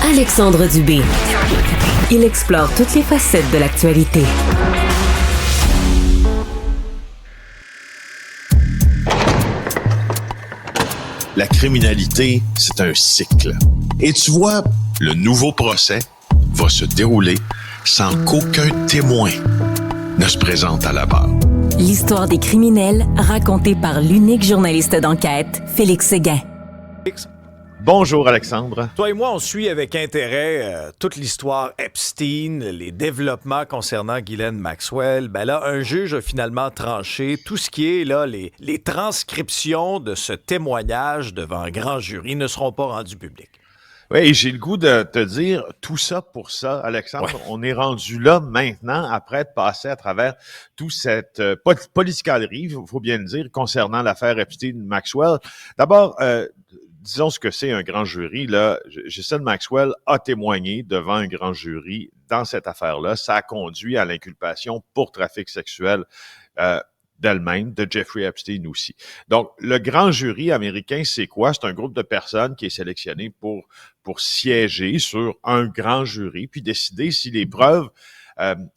Alexandre Dubé. Il explore toutes les facettes de l'actualité. La criminalité, c'est un cycle. Et tu vois, le nouveau procès va se dérouler sans qu'aucun témoin ne se présente à la barre. L'histoire des criminels racontée par l'unique journaliste d'enquête, Félix Séguin. Bonjour Alexandre. Toi et moi, on suit avec intérêt toute l'histoire Epstein, les développements concernant Ghislaine Maxwell. Ben là, un juge a finalement tranché tout ce qui est là, les transcriptions de ce témoignage devant un grand jury ne seront pas rendues publiques. Oui, j'ai le goût de te dire tout ça pour ça, Alexandre. Ouais. On est rendu là maintenant, après être passé à travers toute cette politicalerie, il faut bien le dire, concernant l'affaire Epstein-Maxwell. D'abord, disons ce que c'est un grand jury. Là, Ghislaine Maxwell a témoigné devant un grand jury dans cette affaire-là. Ça a conduit à l'inculpation pour trafic sexuel d'elle-même, de Jeffrey Epstein aussi. Donc, le grand jury américain, c'est quoi? C'est un groupe de personnes qui est sélectionné pour siéger sur un grand jury, puis décider si les preuves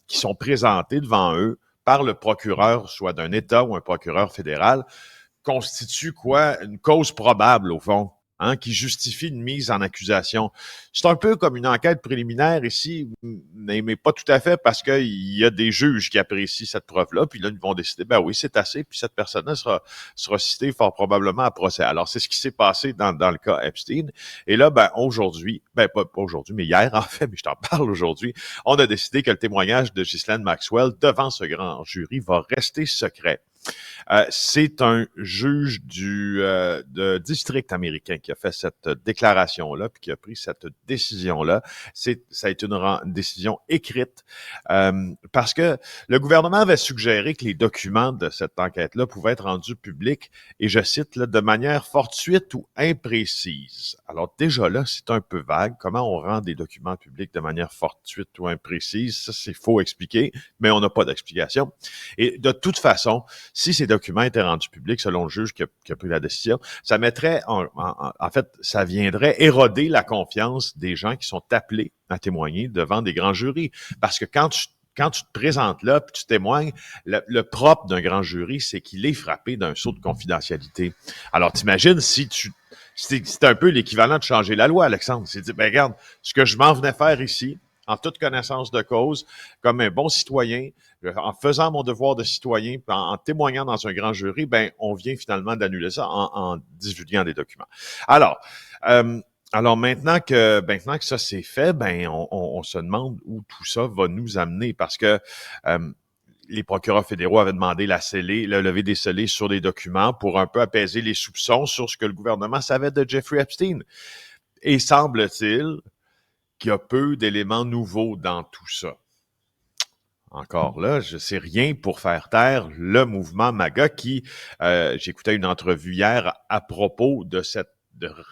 qui sont présentées devant eux par le procureur, soit d'un État ou un procureur fédéral, constituent quoi? Une cause probable, au fond. Qui justifie une mise en accusation. C'est un peu comme une enquête préliminaire ici, mais pas tout à fait, parce qu'il y a des juges qui apprécient cette preuve-là, puis là, ils vont décider, ben oui, c'est assez, puis cette personne-là sera citée fort probablement à procès. Alors, c'est ce qui s'est passé dans le cas Epstein. Et là, ben aujourd'hui, pas aujourd'hui, mais hier, en fait, mais je t'en parle aujourd'hui, on a décidé que le témoignage de Ghislaine Maxwell devant ce grand jury va rester secret. C'est un juge de district américain qui a fait cette déclaration-là, puis qui a pris cette décision-là. Ça a été une décision écrite, parce que le gouvernement avait suggéré que les documents de cette enquête-là pouvaient être rendus publics, et je cite, là, de manière fortuite ou imprécise. Alors déjà là, c'est un peu vague. Comment on rend des documents publics de manière fortuite ou imprécise? Ça, c'est faux expliquer, mais on n'a pas d'explication. Et de toute façon, si ces documents étaient rendus publics, selon le juge qui a pris la décision, ça mettrait, en fait, ça viendrait éroder la confiance des gens qui sont appelés à témoigner devant des grands jurys. Parce que quand tu te présentes là, puis tu témoignes, le propre d'un grand jury, c'est qu'il est frappé d'un sceau de confidentialité. Alors, t'imagines c'est un peu l'équivalent de changer la loi, Alexandre. C'est dire, ben regarde, ce que je m'en venais faire ici, en toute connaissance de cause, comme un bon citoyen, en faisant mon devoir de citoyen, en témoignant dans un grand jury, ben on vient finalement d'annuler ça en divulguant des documents. Alors maintenant que ça c'est fait, ben on se demande où tout ça va nous amener, parce que les procureurs fédéraux avaient demandé le lever des scellés sur les documents pour un peu apaiser les soupçons sur ce que le gouvernement savait de Jeffrey Epstein. Et semble-t-il qu'il y a peu d'éléments nouveaux dans tout ça. Encore là, je sais rien pour faire taire le mouvement MAGA qui, j'écoutais une entrevue hier à propos de cette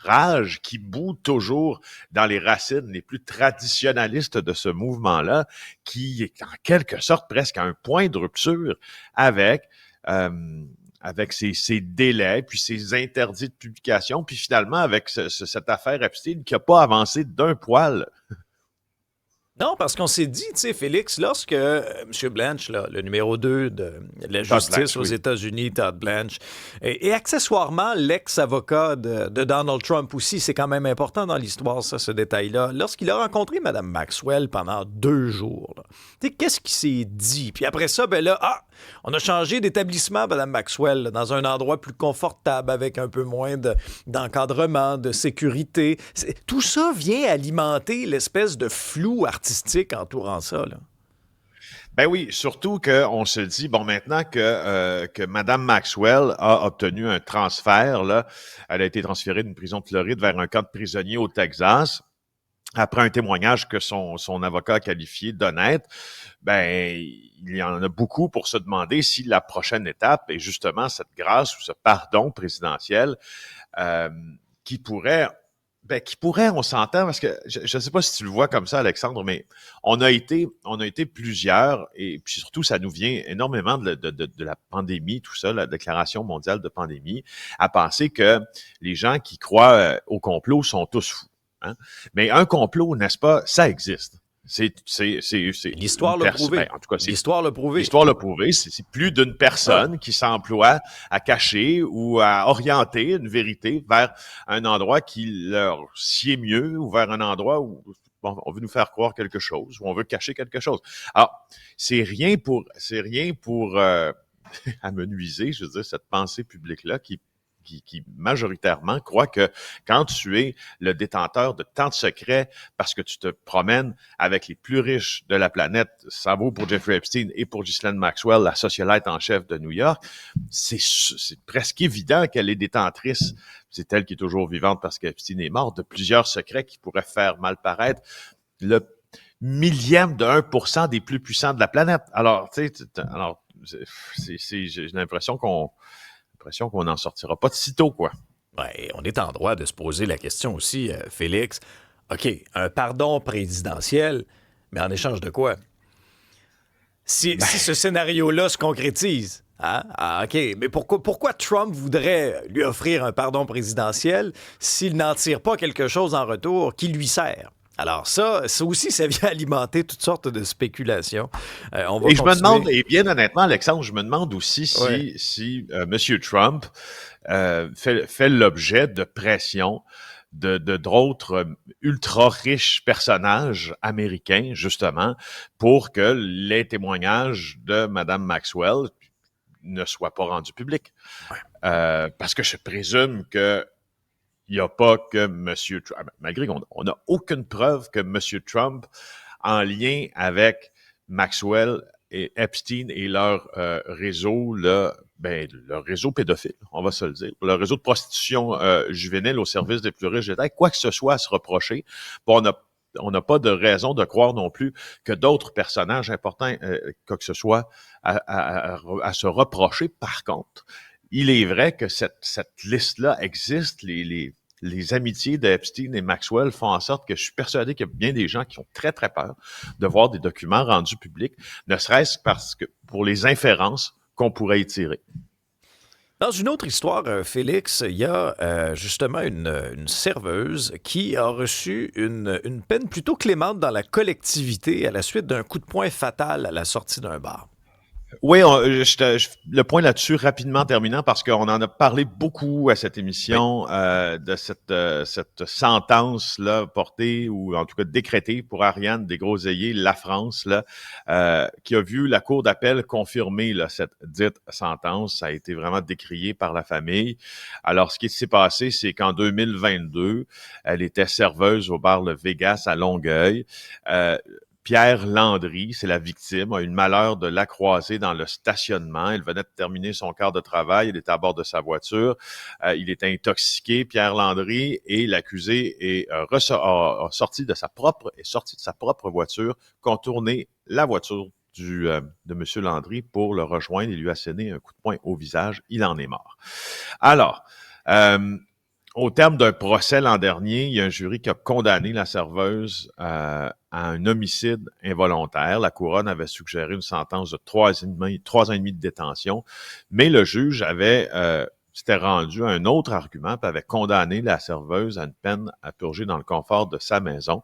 rage qui bout toujours dans les racines les plus traditionnalistes de ce mouvement-là, qui est en quelque sorte presque à un point de rupture avec ces délais, puis ces interdits de publication, puis finalement avec cette affaire Epstein qui n'a pas avancé d'un poil. Non, parce qu'on s'est dit, tu sais, Félix, lorsque M. Blanche, là, le numéro 2 de la justice aux États-Unis, Todd Blanche, et accessoirement l'ex-avocat de Donald Trump aussi, c'est quand même important dans l'histoire, ça, ce détail-là, lorsqu'il a rencontré Mme Maxwell pendant 2 jours, tu sais, qu'est-ce qui s'est dit? Puis après ça, ben là, on a changé d'établissement, Mme Maxwell, là, dans un endroit plus confortable, avec un peu moins d'encadrement, de sécurité. Tout ça vient alimenter l'espèce de flou artistique entourant ça, là. Ben oui, surtout qu'on se dit, bon, maintenant que Mme Maxwell a obtenu un transfert, là, elle a été transférée d'une prison de Floride vers un camp de prisonniers au Texas, après un témoignage que son avocat a qualifié d'honnête, ben, il y en a beaucoup pour se demander si la prochaine étape est justement cette grâce ou ce pardon présidentiel qui pourrait, on s'entend, parce que je ne sais pas si tu le vois comme ça, Alexandre, mais on a été plusieurs, et puis surtout, ça nous vient énormément de la pandémie, tout ça, la déclaration mondiale de pandémie, à penser que les gens qui croient au complot sont tous fous. Hein? Mais un complot, n'est-ce pas, ça existe. L'histoire l'a prouvé. Ben, en tout cas, l'histoire l'a prouvé. L'histoire l'a prouvé. C'est plus d'une personne qui s'emploie à cacher ou à orienter une vérité vers un endroit qui leur sied mieux ou vers un endroit où on veut nous faire croire quelque chose ou on veut cacher quelque chose. Alors, c'est rien pour amenuiser, je veux dire, cette pensée publique-là qui majoritairement croit que quand tu es le détenteur de tant de secrets parce que tu te promènes avec les plus riches de la planète, ça vaut pour Jeffrey Epstein et pour Ghislaine Maxwell, la socialite en chef de New York, c'est presque évident qu'elle est détentrice, c'est elle qui est toujours vivante parce qu'Epstein est mort, de plusieurs secrets qui pourraient faire mal paraître le millième de 1% des plus puissants de la planète. Alors, tu sais, j'ai l'impression qu'on n'en sortira pas de sitôt, quoi. Ouais, on est en droit de se poser la question aussi, Félix. OK, un pardon présidentiel, mais en échange de quoi? Si ce scénario-là se concrétise, hein? Ah, OK, mais pourquoi Trump voudrait lui offrir un pardon présidentiel s'il n'en tire pas quelque chose en retour qui lui sert? Alors ça aussi, ça vient alimenter toutes sortes de spéculations. On va et continuer. Je me demande, et bien honnêtement, Alexandre, je me demande aussi si M. Trump fait l'objet de pression d'autres ultra riches personnages américains, justement, pour que les témoignages de Mme Maxwell ne soient pas rendus publics. Ouais. Parce que je présume que il n'y a pas que M. Trump, malgré qu'on n'a aucune preuve que M. Trump, en lien avec Maxwell et Epstein et leur réseau, leur réseau pédophile, on va se le dire, leur réseau de prostitution juvénile au service des plus riches d'État, quoi que ce soit à se reprocher, on n'a pas de raison de croire non plus que d'autres personnages importants, quoi que ce soit, à se reprocher. Par contre, il est vrai que cette liste-là existe. Les amitiés d'Epstein et Maxwell font en sorte que je suis persuadé qu'il y a bien des gens qui ont très, très peur de voir des documents rendus publics, ne serait-ce parce que pour les inférences qu'on pourrait y tirer. Dans une autre histoire, Félix, il y a justement une serveuse qui a reçu une peine plutôt clémente dans la collectivité à la suite d'un coup de poing fatal à la sortie d'un bar. Oui, le point là-dessus, rapidement terminant, parce qu'on en a parlé beaucoup à cette émission, de cette sentence-là portée, ou en tout cas décrétée pour Ariane Desgroseilliers, la France, là, qui a vu la Cour d'appel confirmer là, cette dite sentence. Ça a été vraiment décrié par la famille. Alors, ce qui s'est passé, c'est qu'en 2022, elle était serveuse au bar Le Vegas à Longueuil. Pierre Landry, c'est la victime, a eu le malheur de la croiser dans le stationnement. Elle venait de terminer son quart de travail. Il était à bord de sa voiture. Il était intoxiqué, Pierre Landry, et l'accusé est sorti de sa propre voiture, contourné la voiture de M. Landry pour le rejoindre. Il lui a asséné un coup de poing au visage. Il en est mort. Alors, au terme d'un procès l'an dernier, il y a un jury qui a condamné la serveuse à un homicide involontaire. La couronne avait suggéré une sentence de 3 ans et demi de détention, mais le juge s'était rendu à un autre argument et avait condamné la serveuse à une peine à purger dans le confort de sa maison.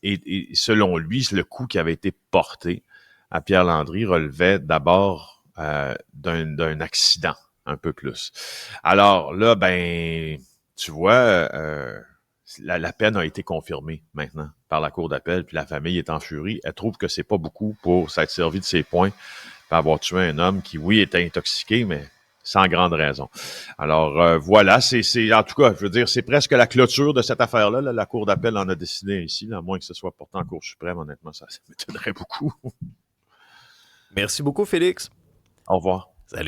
Et selon lui, le coup qui avait été porté à Pierre Landry relevait d'abord d'un accident. Un peu plus. Alors là, tu vois, la peine a été confirmée maintenant par la Cour d'appel, puis la famille est en furie. Elle trouve que c'est pas beaucoup pour s'être servi de ses poings pour avoir tué un homme qui, oui, était intoxiqué, mais sans grande raison. Alors voilà, c'est en tout cas, je veux dire, c'est presque la clôture de cette affaire-là. Là. La Cour d'appel en a décidé ici, là, à moins que ce soit porté en Cour suprême, honnêtement, ça m'étonnerait beaucoup. Merci beaucoup, Félix. Au revoir.